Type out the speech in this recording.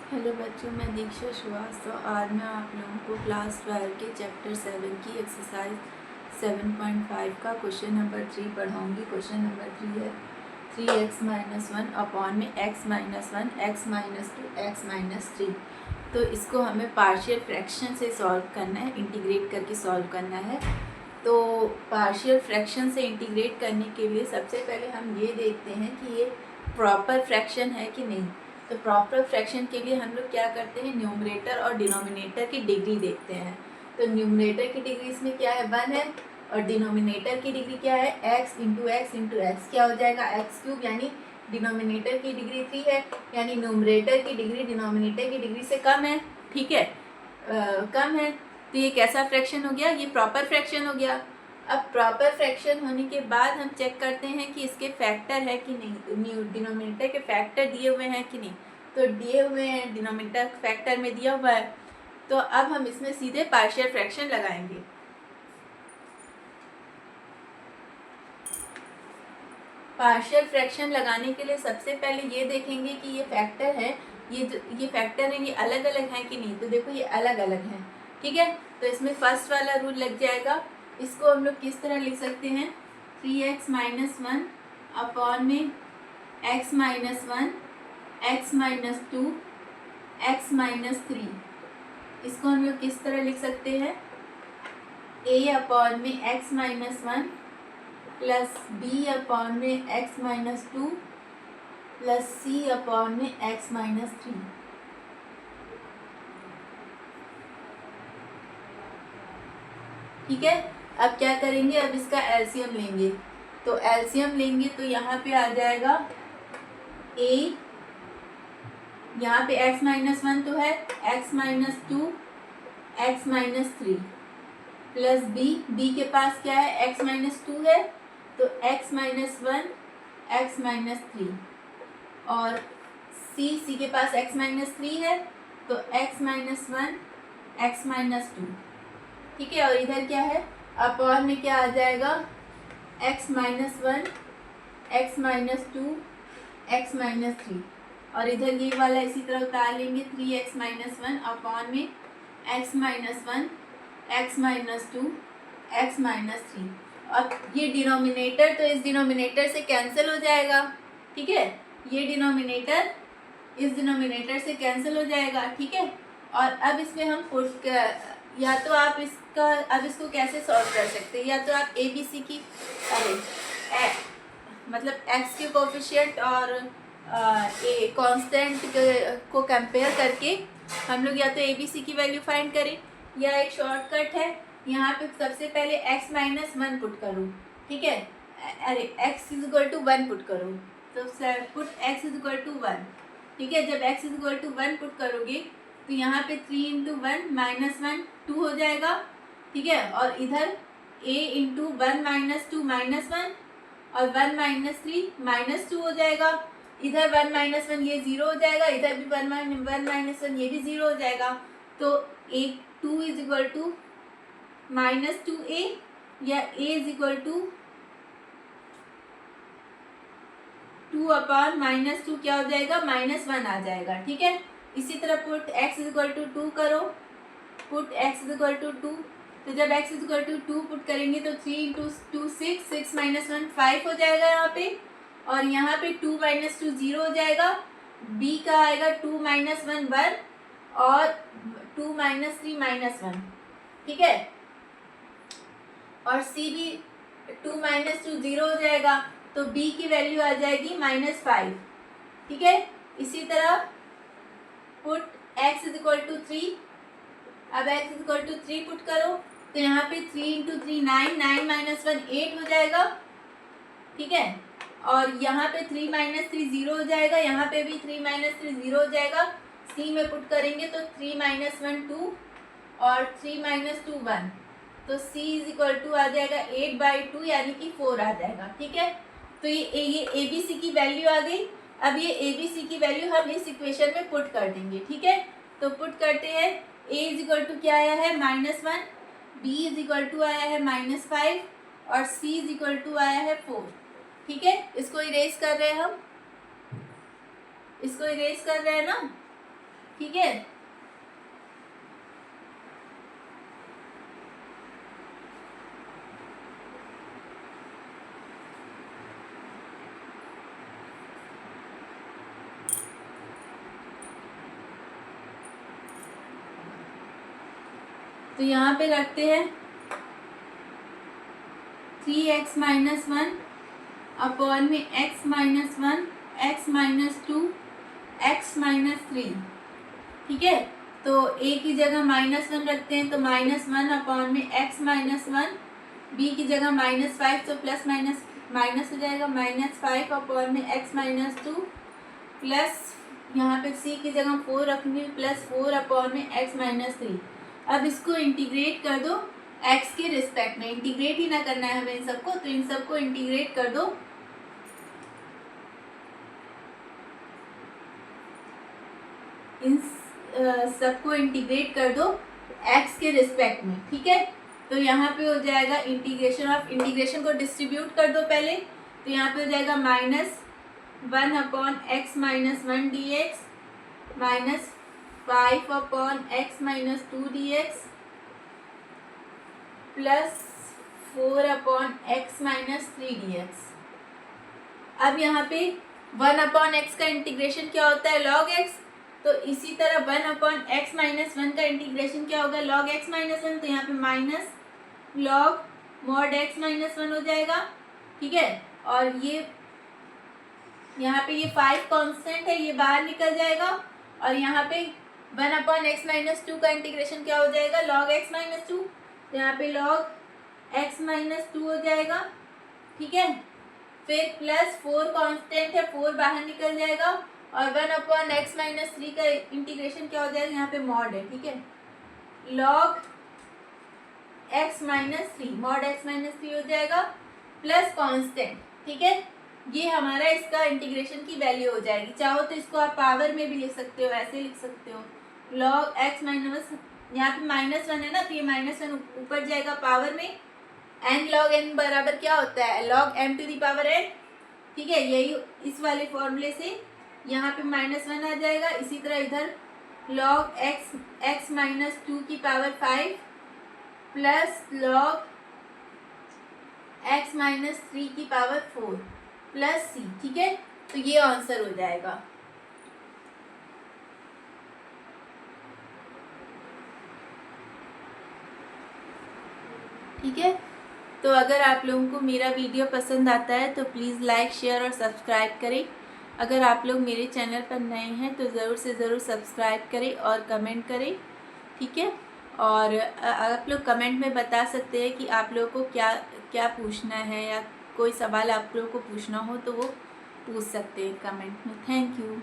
Hello बच्चों, मैं दीक्षा श्रीवास्तव। आज मैं आप लोगों को क्लास 12 के चैप्टर 7 की एक्सरसाइज 7.5 का क्वेश्चन नंबर 3 पढ़ाऊँगी। क्वेश्चन नंबर 3 है 3x-1 अपॉन में x-1 x-2 x-3। तो इसको हमें पार्शियल फ्रैक्शन से सॉल्व करना है, इंटीग्रेट करके सॉल्व करना है। तो पार्शियल फ्रैक्शन से इंटीग्रेट करने के लिए सबसे पहले हम ये देखते हैं कि ये प्रॉपर फ्रैक्शन है कि नहीं। तो प्रॉपर फ्रैक्शन के लिए हम लोग क्या करते हैं, न्यूमरेटर और डिनोमिनेटर की डिग्री देखते हैं। तो न्यूमरेटर की डिग्री इसमें क्या है, 1 है, और डिनोमिनेटर की डिग्री क्या है, x इंटू एक्स क्या हो जाएगा, x³ यानी डिनोमिनेटर की डिग्री 3 है, यानी न्यूमरेटर की डिग्री डिनोमिनेटर की डिग्री से कम है। ठीक है, कम है। तो ये कैसा फ्रैक्शन हो गया, ये प्रॉपर फ्रैक्शन हो गया। अब प्रॉपर फ्रैक्शन होने के बाद हम चेक करते हैं कि इसके फैक्टर है कि नहीं, डिनोमिनेटर के फैक्टर दिए हुए हैं कि नहीं। तो दिए हुए हैं, डिनोमिनेटर फैक्टर में दिया हुआ है। तो अब हम इसमें सीधे पार्शियल फ्रैक्शन लगाएंगे। पार्शियल फ्रैक्शन लगाने के लिए सबसे पहले ये देखेंगे कि ये फैक्टर है, ये फैक्टर है, ये अलग अलग हैं कि नहीं। तो देखो ये अलग अलग हैं। ठीक है, तो इसमें फर्स्ट वाला रूल लग जाएगा। इसको हम लोग किस तरह लिख सकते हैं, 3x-1 अपॉन में x-1 x-2 x-3। इसको हम लोग किस तरह लिख सकते हैं, a अपॉन में x-1 प्लस b अपॉन में x-2 प्लस c अपॉन में x-3। ठीक है, अब क्या करेंगे, अब इसका एलसीएम लेंगे। तो एलसीएम लेंगे तो यहाँ पे आ जाएगा a, यहाँ पे x-1 तो है, x-2 x-3 प्लस b के पास क्या है, x-2 है, तो x-1 x-3, और c के पास x-3 है, तो x-1 x-2। ठीक है, और इधर क्या है, अपॉन में क्या आ जाएगा, x-1 x-2 x-3, और इधर ये वाला इसी तरह उतार लेंगे, 3x-1 अपॉन में x-1 x-2 x-3। अब ये डिनोमिनेटर तो इस डिनोमिनेटर से कैंसिल हो जाएगा। ठीक है, ये डिनोमिनेटर इस डिनोमिनेटर से कैंसिल हो जाएगा। ठीक है, और अब इसमें हम पुट, या तो आप इसका, अब इसको कैसे सॉल्व कर सकते हैं, या तो आप ए बी सी की, मतलब x के कोफिशिएंट और ए कांस्टेंट को कंपेयर करके हम लोग या तो ए बी सी की वैल्यू फाइंड करें, या एक शॉर्टकट है, यहाँ पे सबसे पहले x-1 पुट करो। ठीक है, अरे x=1 पुट करो, तो पुट x=1। ठीक है, जब x=1 पुट करोगे तो यहाँ पे 3 × 1 -1 2 हो जाएगा। ठीक है, और इधर a × 1 - 2 -1, और 1 - 3 -2 हो जाएगा। इधर 1 - 1 ये 0 हो जाएगा, इधर भी 1 - 1 ये भी 0 हो जाएगा। तो a 2 = -2a, या a = 2/-2 क्या हो जाएगा, -1 आ जाएगा। ठीक है, इसी तरह पुट x=2 करो, पुट x=2। तो जब x=2 पुट करेंगे तो 3 × 2 6 6 - 1 5 हो जाएगा यहाँ पे, और यहाँ पे 2 - 2 0 हो जाएगा। b का आएगा 2 - 1 1, और 2 - 3 -1। ठीक है, और c भी 2 - 2 0 हो जाएगा, तो b की वैल्यू आ जाएगी -5। ठीक है, इसी तरह पुट x=3। अब x=3 पुट करो, तो यहाँ पे 3 × 3 9 9 - 1 8 हो जाएगा। ठीक है, और यहाँ पे 3 - 3 0 हो जाएगा, यहाँ पे भी 3 - 3 0 हो जाएगा। c में पुट करेंगे तो 3 - 1 2, और 3 - 2 1, तो c = आ जाएगा 8/2, यानी कि 4 आ जाएगा। ठीक है, तो ये ए बी सी की वैल्यू आ गई। अब ये ए बी सी की वैल्यू हम इस इक्वेशन में पुट कर देंगे। ठीक है, तो पुट करते हैं, a क्या आया है, -1, b आया है -5, और c आया है 4। ठीक है, इसको इरेज कर रहे हैं हम, इसको इरेज कर रहे हैं ना। ठीक है। तो यहाँ पे रखते हैं 3x माइनस 1 अपॉन में x minus 1, x minus 2, x minus 3। ठीक है, तो a की जगह -1 रखते हैं, तो -1 अपॉन में x माइनस 1, b की जगह -5, तो प्लस माइनस माइनस हो जाएगा, -5 अपॉन में x माइनस 2 प्लस यहाँ पे c की जगह 4 रखूँगी, प्लस 4 अपॉन में x माइनस 3। अब इसको इंटीग्रेट कर दो x के रिस्पेक्ट में, इंटीग्रेट ही ना करना है हमें इन सबको, तो इन सबको इंटीग्रेट कर दो इन सबको इंटीग्रेट कर दो x के रिस्पेक्ट में। ठीक है, तो यहाँ पे हो जाएगा इंटीग्रेशन ऑफ, इंटीग्रेशन को डिस्ट्रीब्यूट कर दो पहले, तो यहाँ पे हो जाएगा -1 upon x minus 1 dx, -5 upon x minus 2 dx, plus 4 upon x minus 3 dx। अब यहाँ पे 1 अपॉन x का इंटीग्रेशन क्या होता है, log x, तो इसी तरह 1 अपॉन x माइनस 1 का इंटीग्रेशन क्या होगा, log x माइनस 1, तो यहाँ पे minus log mod x minus 1 हो जाएगा। ठीक है, और ये यहाँ पे ये 5 कांस्टेंट है, ये बाहर निकल जाएगा, और यहाँ पे 1 अपॉन x माइनस 2 का इंटीग्रेशन क्या हो जाएगा, log x माइनस 2, तो यहाँ पे log x माइनस 2 हो जाएगा। ठीक है, फिर प्लस 4 कांस्टेंट है, 4 बाहर निकल जाएगा, और 1 अपॉन x माइनस 3 का इंटीग्रेशन क्या हो जाएगा, यहाँ पे मॉड है। ठीक है, log x minus 3, mod x minus 3 हो जाएगा, प्लस कांस्टेंट। ठीक है, ये हमारा इसका इंटीग्रेशन की वैल्यू हो जाएगी। चाहो तो इसको आप पावर में भी लिख सकते हो, ऐसे लिख सकते हो, log x माइनस, यहाँ पे -1 है ना, तो ये -1 ऊपर जाएगा पावर में, n log n बराबर क्या होता है, log m to the power n। ठीक है, यही इस वाले फॉर्मूले से यहाँ पे -1 आ जाएगा। इसी तरह इधर log x माइनस 2 की power 5 plus log x minus 3 की पावर 4 प्लस c। ठीक है, तो ये आंसर हो जाएगा। ठीक है, तो अगर आप लोगों को मेरा वीडियो पसंद आता है तो प्लीज़ लाइक, शेयर और सब्सक्राइब करें। अगर आप लोग मेरे चैनल पर नए हैं तो ज़रूर से ज़रूर सब्सक्राइब करें और कमेंट करें। ठीक है, और आप लोग कमेंट में बता सकते हैं कि आप लोगों को क्या क्या पूछना है, या कोई सवाल आप लोगों को पूछना हो तो वो पूछ सकते हैं कमेंट में। Thank you.